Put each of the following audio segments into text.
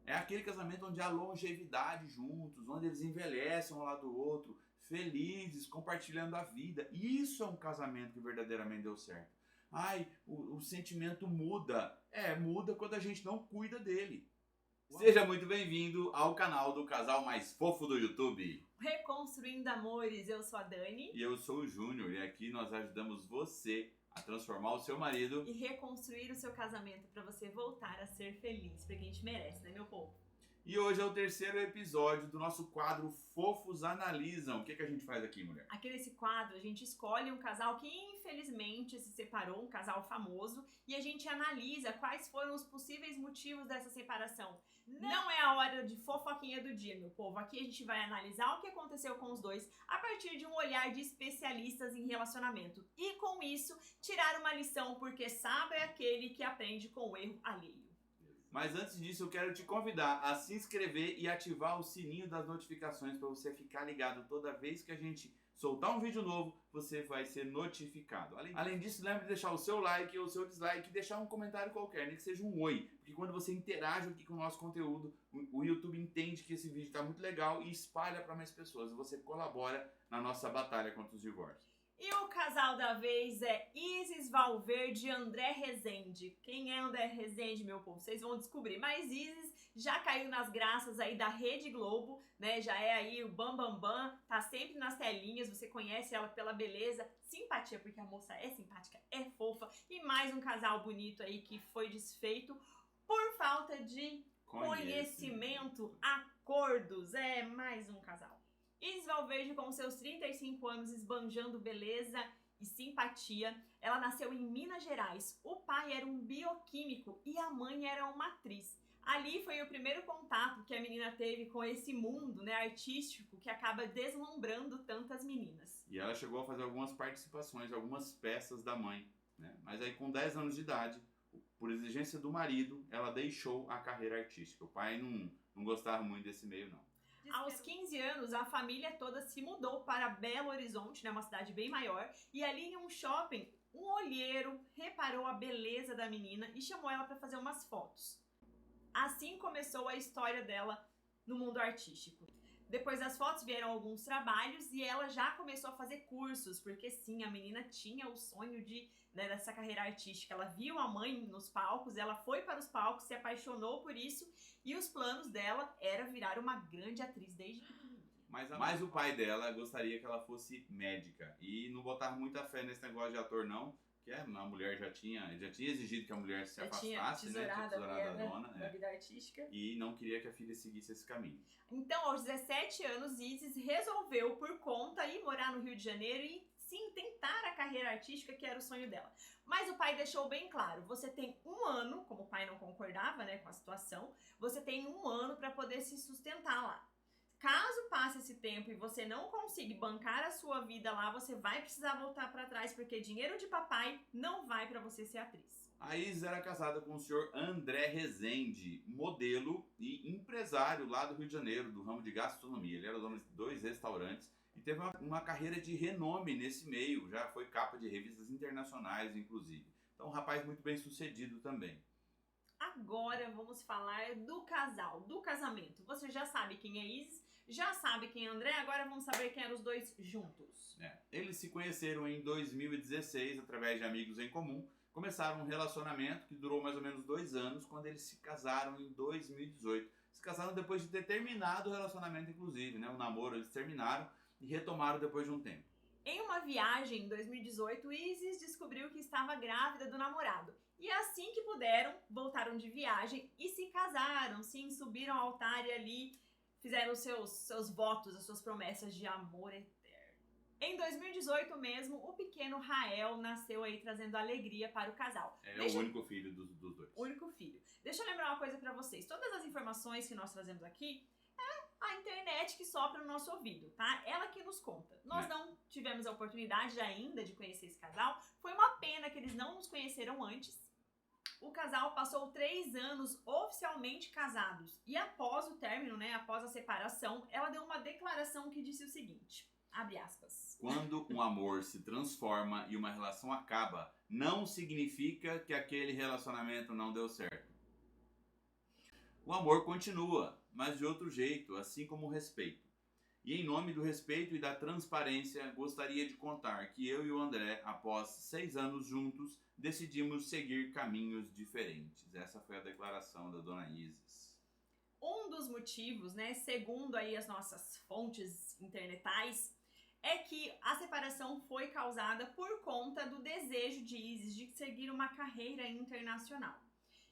É aquele casamento onde há longevidade juntos, onde eles envelhecem um ao lado do outro, felizes, compartilhando a vida. Isso é um casamento que verdadeiramente deu certo. Ai, o sentimento muda. Muda quando a gente não cuida dele. Seja muito bem-vindo ao canal do casal mais fofo do YouTube. Reconstruindo Amores, eu sou a Dani. E eu sou o Júnior, e aqui nós ajudamos você a transformar o seu marido e reconstruir o seu casamento para você voltar a ser feliz, porque a gente merece, né, meu povo? E hoje é o terceiro episódio do nosso quadro Fofos Analisam. O que a gente faz aqui, mulher? Aqui nesse quadro a gente escolhe um casal que infelizmente se separou, um casal famoso, e a gente analisa quais foram os possíveis motivos dessa separação. Não é a hora de fofoquinha do dia, meu povo. Aqui a gente vai analisar o que aconteceu com os dois a partir de um olhar de especialistas em relacionamento. E com isso, tirar uma lição, porque sábio é aquele que aprende com o erro alheio. Mas antes disso, eu quero te convidar a se inscrever e ativar o sininho das notificações para você ficar ligado toda vez que a gente soltar um vídeo novo, você vai ser notificado. Além disso, lembre de deixar o seu like ou o seu dislike e deixar um comentário qualquer, nem que seja um oi. Porque quando você interage aqui com o nosso conteúdo, o YouTube entende que esse vídeo está muito legal e espalha para mais pessoas. E você colabora na nossa batalha contra os divórcios. E o casal da vez é Isis Valverde e André Rezende. Quem é André Rezende, meu povo? Vocês vão descobrir. Mas Isis já caiu nas graças aí da Rede Globo, né? Já é aí o Bam, tá sempre nas telinhas. Você conhece ela pela beleza, simpatia, porque a moça é simpática, é fofa. E mais um casal bonito aí que foi desfeito por falta de conhecimento, acordos. É mais um casal. Isis Valverde, com seus 35 anos, esbanjando beleza e simpatia. Ela nasceu em Minas Gerais. O pai era um bioquímico e a mãe era uma atriz. Ali foi o primeiro contato que a menina teve com esse mundo, né, artístico que acaba deslumbrando tantas meninas. E ela chegou a fazer algumas participações, algumas peças da mãe, né? Mas aí com 10 anos de idade, por exigência do marido, ela deixou a carreira artística. O pai não gostava muito desse meio, não. Aos 15 anos, a família toda se mudou para Belo Horizonte, né, uma cidade bem maior, e ali em um shopping, um olheiro reparou a beleza da menina e chamou ela para fazer umas fotos. Assim começou a história dela no mundo artístico. Depois das fotos vieram alguns trabalhos e ela já começou a fazer cursos, porque sim, a menina tinha o sonho dessa carreira artística. Ela viu a mãe nos palcos, ela foi para os palcos, se apaixonou por isso e os planos dela era virar uma grande atriz desde pequenininha. Mas o pai dela gostaria que ela fosse médica e não botava muita fé nesse negócio de ator não, que a mulher já tinha exigido que a mulher se afastasse, né? Tinha tesourado a dona, da vida artística. E não queria que a filha seguisse esse caminho. Então, aos 17 anos, Isis resolveu por conta ir morar no Rio de Janeiro e sim, tentar a carreira artística, que era o sonho dela. Mas o pai deixou bem claro, você tem um ano, como o pai não concordava, né, com a situação, você tem um ano para poder se sustentar lá. Caso passe esse tempo e você não consiga bancar a sua vida lá, você vai precisar voltar para trás, porque dinheiro de papai não vai para você ser atriz. A Isis era casada com o senhor André Rezende, modelo e empresário lá do Rio de Janeiro, do ramo de gastronomia. Ele era dono de 2 restaurantes e teve uma carreira de renome nesse meio, já foi capa de revistas internacionais, inclusive. Então, um rapaz muito bem sucedido também. Agora vamos falar do casal, do casamento. Você já sabe quem é Isis, já sabe quem é André, agora vamos saber quem eram os dois juntos. Eles se conheceram em 2016 através de amigos em comum. Começaram um relacionamento que durou mais ou menos 2 anos, quando eles se casaram em 2018. Se casaram depois de ter terminado o relacionamento, inclusive, né? O namoro eles terminaram e retomaram depois de um tempo. Em uma viagem em 2018, Isis descobriu que estava grávida do namorado. E assim que puderam, voltaram de viagem e se casaram, sim, subiram ao altar e ali fizeram seus votos, as suas promessas de amor eterno. Em 2018 mesmo, o pequeno Rael nasceu aí trazendo alegria para o casal. É o único filho dos dois. Único filho. Deixa eu lembrar uma coisa para vocês. Todas as informações que nós trazemos aqui a internet que sopra no nosso ouvido, tá? Ela que nos conta. Nós não tivemos a oportunidade ainda de conhecer esse casal. Foi uma pena que eles não nos conheceram antes. O casal passou 3 anos oficialmente casados. E após o término, né, após a separação, ela deu uma declaração que disse o seguinte, abre aspas. Quando um amor se transforma e uma relação acaba, não significa que aquele relacionamento não deu certo. O amor continua, mas de outro jeito, assim como o respeito. E em nome do respeito e da transparência, gostaria de contar que eu e o André, após 6 anos juntos, decidimos seguir caminhos diferentes. Essa foi a declaração da dona Isis. Um dos motivos, né, segundo aí as nossas fontes internetais, é que a separação foi causada por conta do desejo de Isis de seguir uma carreira internacional.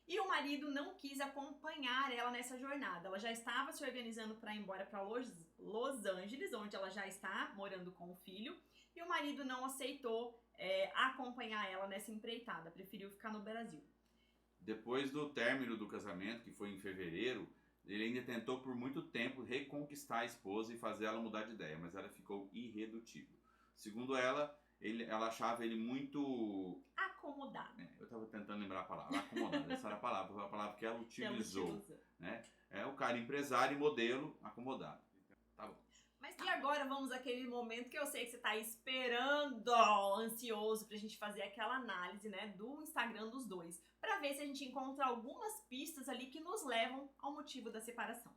E o marido não quis acompanhar ela nessa jornada. Ela já estava se organizando para ir embora para Los Angeles, onde ela já está morando com o filho, e o marido não aceitou acompanhar ela nessa empreitada, preferiu ficar no Brasil. Depois do término do casamento, que foi em fevereiro, ele ainda tentou por muito tempo reconquistar a esposa e fazer ela mudar de ideia, mas ela ficou irredutível. Segundo ela, ela achava ele muito... acomodado. Eu estava tentando lembrar a palavra, acomodado. Essa era a palavra que ela utilizou. Né? É o cara empresário e modelo acomodado. Tá bom. E agora vamos àquele momento que eu sei que você tá esperando, ansioso pra gente fazer aquela análise, né, do Instagram dos dois, pra ver se a gente encontra algumas pistas ali que nos levam ao motivo da separação.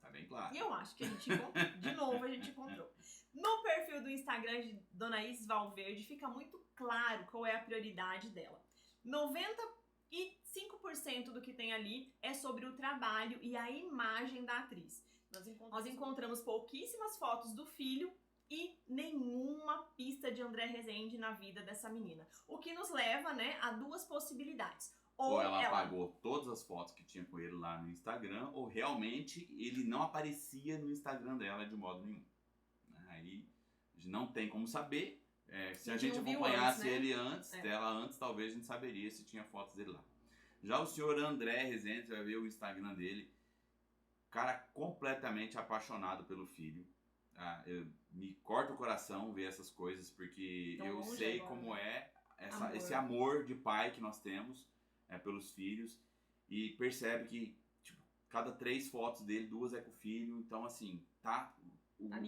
Tá bem claro. E eu acho que a gente encontrou, de novo a gente encontrou. No perfil do Instagram de Dona Isis Valverde fica muito claro qual é a prioridade dela. 95% do que tem ali é sobre o trabalho e a imagem da atriz. Nós encontramos pouquíssimas fotos do filho e nenhuma pista de André Rezende na vida dessa menina. O que nos leva, né, a duas possibilidades. Ou ela apagou todas as fotos que tinha com ele lá no Instagram, ou realmente ele não aparecia no Instagram dela de modo nenhum. Aí não tem como saber. Se a gente acompanhasse antes, né? Ele dela antes, talvez a gente saberia se tinha fotos dele lá. Já o senhor André Rezende, você vai ver o Instagram dele. Cara completamente apaixonado pelo filho. Me corta o coração ver essas coisas, porque eu sei agora, como é esse amor de pai que nós temos pelos filhos. E percebe que cada 3 fotos dele, 2 é com o filho. Então assim,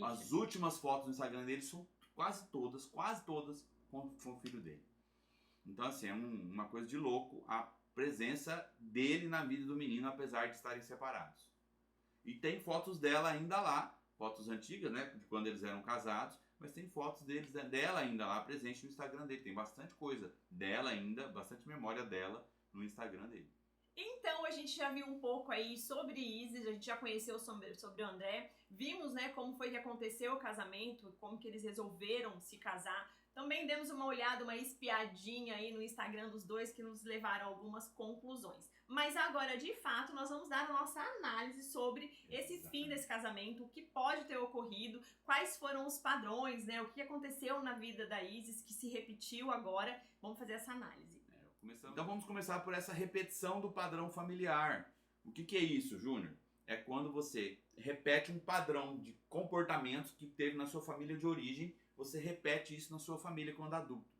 as últimas fotos no Instagram dele são quase todas com o filho dele. Então assim, é uma coisa de louco a presença dele na vida do menino, apesar de estarem separados. E tem fotos dela ainda lá, fotos antigas, né, de quando eles eram casados, mas tem fotos dela ainda lá presente no Instagram dele. Tem bastante coisa dela ainda, bastante memória dela no Instagram dele. Então a gente já viu um pouco aí sobre Isis, a gente já conheceu sobre o André, vimos, né, como foi que aconteceu o casamento, como que eles resolveram se casar. Também demos uma olhada, uma espiadinha aí no Instagram dos dois que nos levaram a algumas conclusões. Mas agora, de fato, nós vamos dar a nossa análise sobre esse fim desse casamento, o que pode ter ocorrido, quais foram os padrões, né? O que aconteceu na vida da Isis que se repetiu agora. Vamos fazer essa análise. Então vamos começar por essa repetição do padrão familiar. O que é isso, Júnior? É quando você repete um padrão de comportamentos que teve na sua família de origem, você repete isso na sua família quando adulto.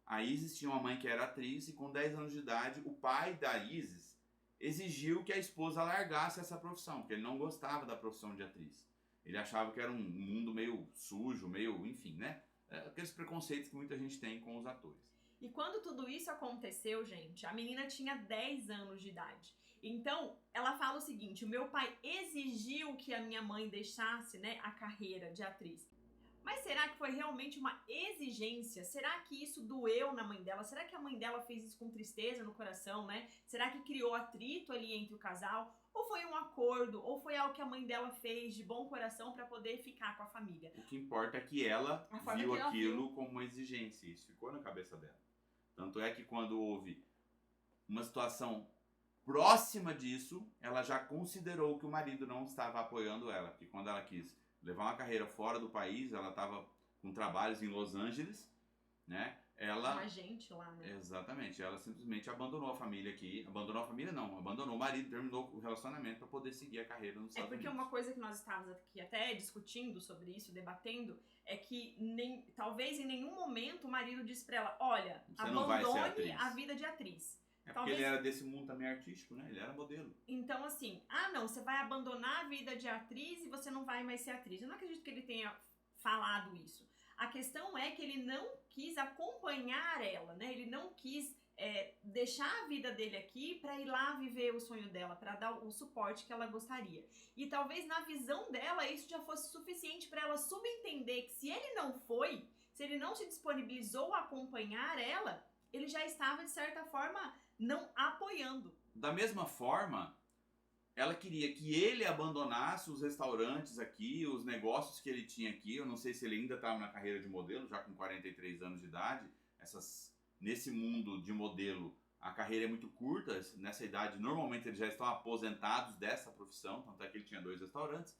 A Isis tinha uma mãe que era atriz e com 10 anos de idade, o pai da Isis exigiu que a esposa largasse essa profissão, porque ele não gostava da profissão de atriz. Ele achava que era um mundo meio sujo, meio, enfim, né? Aqueles preconceitos que muita gente tem com os atores. E quando tudo isso aconteceu, gente, a menina tinha 10 anos de idade. Então, ela fala o seguinte: o meu pai exigiu que a minha mãe deixasse, né, a carreira de atriz. Mas será que foi realmente uma exigência? Será que isso doeu na mãe dela? Será que a mãe dela fez isso com tristeza no coração, né? Será que criou atrito ali entre o casal? Ou foi um acordo? Ou foi algo que a mãe dela fez de bom coração para poder ficar com a família? O que importa é que ela viu aquilo como uma exigência. Isso ficou na cabeça dela. Tanto é que quando houve uma situação próxima disso, ela já considerou que o marido não estava apoiando ela. Porque quando ela quis levar uma carreira fora do país, ela estava com trabalhos em Los Angeles, né? Ela... Um agente lá, né? Exatamente. Ela simplesmente abandonou a família aqui. Abandonou a família não, abandonou o marido, terminou o relacionamento para poder seguir a carreira nos Estados Unidos. É porque uma coisa que nós estávamos aqui até discutindo sobre isso, debatendo, é que talvez em nenhum momento o marido disse para ela: olha, você abandone a vida de atriz. É porque ele era desse mundo também artístico, né? Ele era modelo. Então, assim, não, você vai abandonar a vida de atriz e você não vai mais ser atriz. Eu não acredito que ele tenha falado isso. A questão é que ele não quis acompanhar ela, né? Ele não quis deixar a vida dele aqui para ir lá viver o sonho dela, para dar o suporte que ela gostaria. E talvez na visão dela isso já fosse suficiente para ela subentender que se ele não foi, se ele não se disponibilizou a acompanhar ela, ele já estava, de certa forma, não apoiando. Da mesma forma, ela queria que ele abandonasse os restaurantes aqui, os negócios que ele tinha aqui. Eu não sei se ele ainda estava na carreira de modelo, já com 43 anos de idade. Nesse mundo de modelo, a carreira é muito curta. Nessa idade, normalmente eles já estão aposentados dessa profissão, tanto é que ele tinha 2 restaurantes.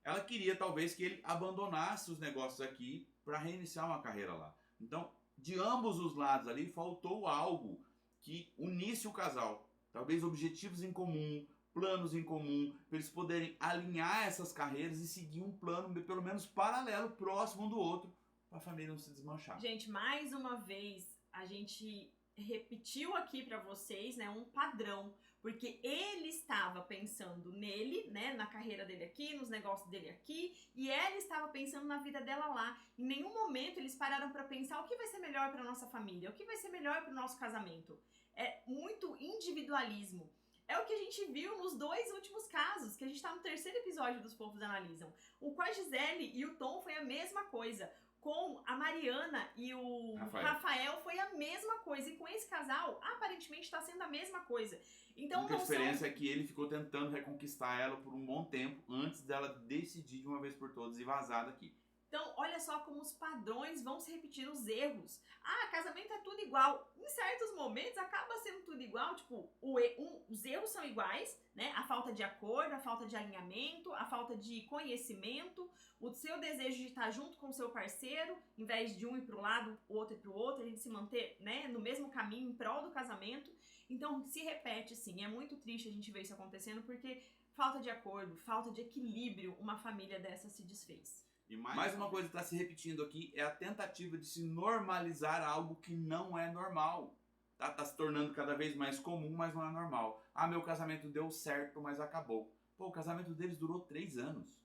Ela queria talvez que ele abandonasse os negócios aqui para reiniciar uma carreira lá. Então, de ambos os lados ali, faltou algo que unisse o casal. Talvez objetivos em comum, planos em comum, para eles poderem alinhar essas carreiras e seguir um plano pelo menos paralelo, próximo um do outro, para a família não se desmanchar. Gente, mais uma vez, a gente repetiu aqui para vocês, né, um padrão, porque ele estava pensando nele, né, na carreira dele aqui, nos negócios dele aqui, e ela estava pensando na vida dela lá. Em nenhum momento eles pararam para pensar o que vai ser melhor para nossa família, o que vai ser melhor para o nosso casamento. É muito individualismo. É o que a gente viu nos 2 últimos casos, que a gente tá no 3º episódio dos Fofos Analisam. O com a Gisele e o Tom foi a mesma coisa. Com a Mariana e o Rafael foi a mesma coisa. E com esse casal, aparentemente está sendo a mesma coisa. Então, a única diferença é que ele ficou tentando reconquistar ela por um bom tempo, antes dela decidir de uma vez por todas e vazar daqui. Então, olha só como os padrões vão se repetir, os erros. Ah, casamento é tudo igual. Em certos momentos acaba sendo tudo igual, tipo, os erros são iguais, né? A falta de acordo, a falta de alinhamento, a falta de conhecimento, o seu desejo de estar junto com o seu parceiro, em vez de um ir para um lado, o outro ir para o outro, a gente se manter, né, no mesmo caminho em prol do casamento. Então, se repete sim, é muito triste a gente ver isso acontecendo, porque falta de acordo, falta de equilíbrio, uma família dessa se desfez. E mais uma coisa que está se repetindo aqui é a tentativa de se normalizar algo que não é normal. Tá se tornando cada vez mais comum, mas não é normal. Ah, meu casamento deu certo, mas acabou. Pô, o casamento deles durou 3 anos.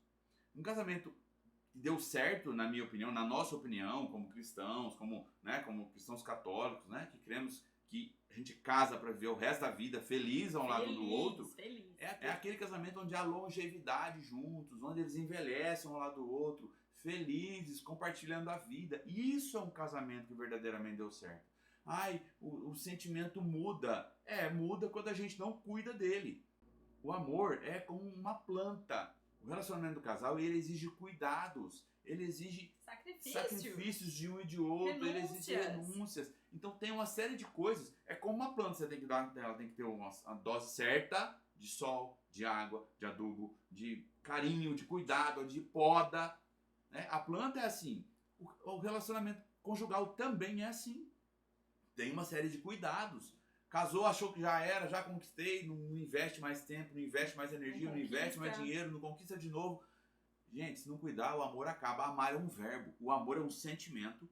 Um casamento que deu certo, na minha opinião, na nossa opinião, como cristãos, como cristãos católicos, né, que cremos que a gente casa para viver o resto da vida feliz ao lado do outro. Feliz. É aquele casamento onde há longevidade juntos, onde eles envelhecem um ao lado do outro, felizes, compartilhando a vida. Isso é um casamento que verdadeiramente deu certo. Ai, o sentimento muda. Muda quando a gente não cuida dele. O amor é como uma planta. O relacionamento do casal, ele exige cuidados. Ele exige sacrifícios de um e de outro. Ele exige renúncias. Então tem uma série de coisas. É como uma planta, você tem que dar, ela tem que ter uma dose certa de sol, de água, de adubo, de carinho, de cuidado, de poda. Né? A planta é assim. O relacionamento conjugal também é assim. Tem uma série de cuidados. Casou, achou que já era, já conquistei, não investe mais tempo, não investe mais energia, não investe mais dinheiro, não conquista de novo. Gente, se não cuidar, o amor acaba. Amar é um verbo. O amor é um sentimento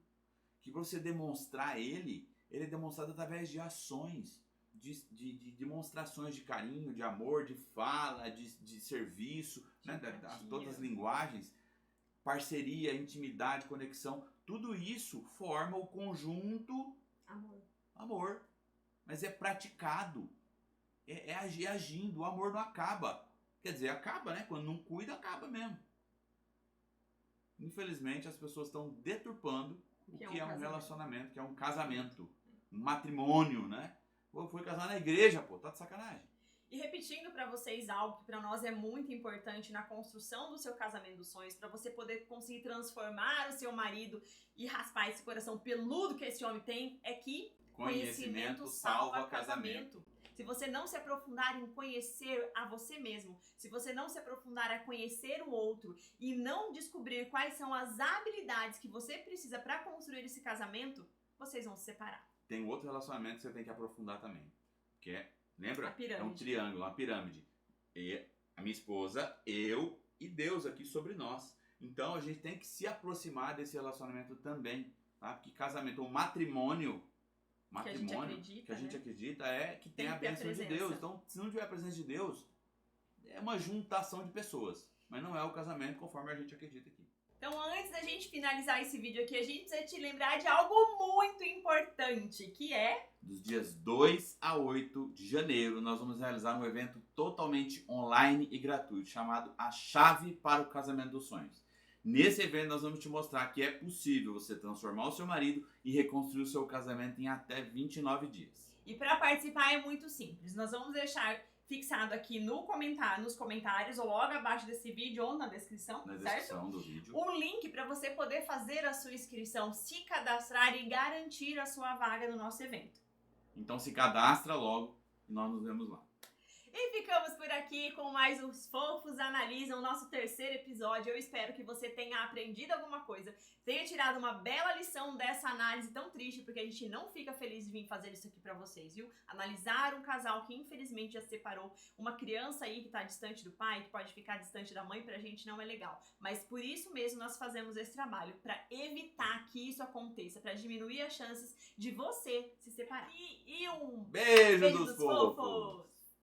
que pra você demonstrar ele é demonstrado através de ações, de demonstrações de carinho, de amor, de fala, de serviço, né? Todas as linguagens, parceria, intimidade, conexão, tudo isso forma o conjunto amor. Mas é praticado, é agindo, o amor não acaba. Quer dizer, acaba, né? Quando não cuida, acaba mesmo. Infelizmente, as pessoas estão deturpando o que é um relacionamento, que é um casamento, um matrimônio, né? Pô, foi casar na igreja, pô, tá de sacanagem. E repetindo pra vocês algo que pra nós é muito importante na construção do seu casamento dos sonhos, pra você poder conseguir transformar o seu marido e raspar esse coração peludo que esse homem tem, é que conhecimento salva casamento. Se você não se aprofundar em conhecer a você mesmo, se você não se aprofundar a conhecer o outro e não descobrir quais são as habilidades que você precisa para construir esse casamento, vocês vão se separar. Tem outro relacionamento que você tem que aprofundar também, que é, lembra? A pirâmide. É um triângulo, uma pirâmide. E a minha esposa, eu e Deus aqui sobre nós. Então a gente tem que se aproximar desse relacionamento também, tá? Porque casamento, o matrimônio que a gente acredita é que tem a bênção de Deus. Então, se não tiver a presença de Deus, é uma juntação de pessoas. Mas não é o casamento conforme a gente acredita aqui. Então, antes da gente finalizar esse vídeo aqui, a gente precisa te lembrar de algo muito importante, que é... Dos dias 2 a 8 de janeiro, nós vamos realizar um evento totalmente online e gratuito, chamado A Chave para o Casamento dos Sonhos. Nesse evento, nós vamos te mostrar que é possível você transformar o seu marido e reconstruir o seu casamento em até 29 dias. E para participar é muito simples. Nós vamos deixar fixado aqui nos comentários ou logo abaixo desse vídeo ou na descrição, Na certo? descrição do vídeo. Um link para você poder fazer a sua inscrição, se cadastrar e garantir a sua vaga no nosso evento. Então se cadastra logo e nós nos vemos lá. E ficamos por aqui com mais Os Fofos Analisam, nosso terceiro episódio. Eu espero que você tenha aprendido alguma coisa, tenha tirado uma bela lição dessa análise tão triste, porque a gente não fica feliz de vir fazer isso aqui pra vocês, viu? Analisar um casal que infelizmente já se separou, uma criança aí que tá distante do pai, que pode ficar distante da mãe, pra gente não é legal. Mas por isso mesmo nós fazemos esse trabalho, pra evitar que isso aconteça, pra diminuir as chances de você se separar. E um Beijo beijo dos dos fofos! fofos!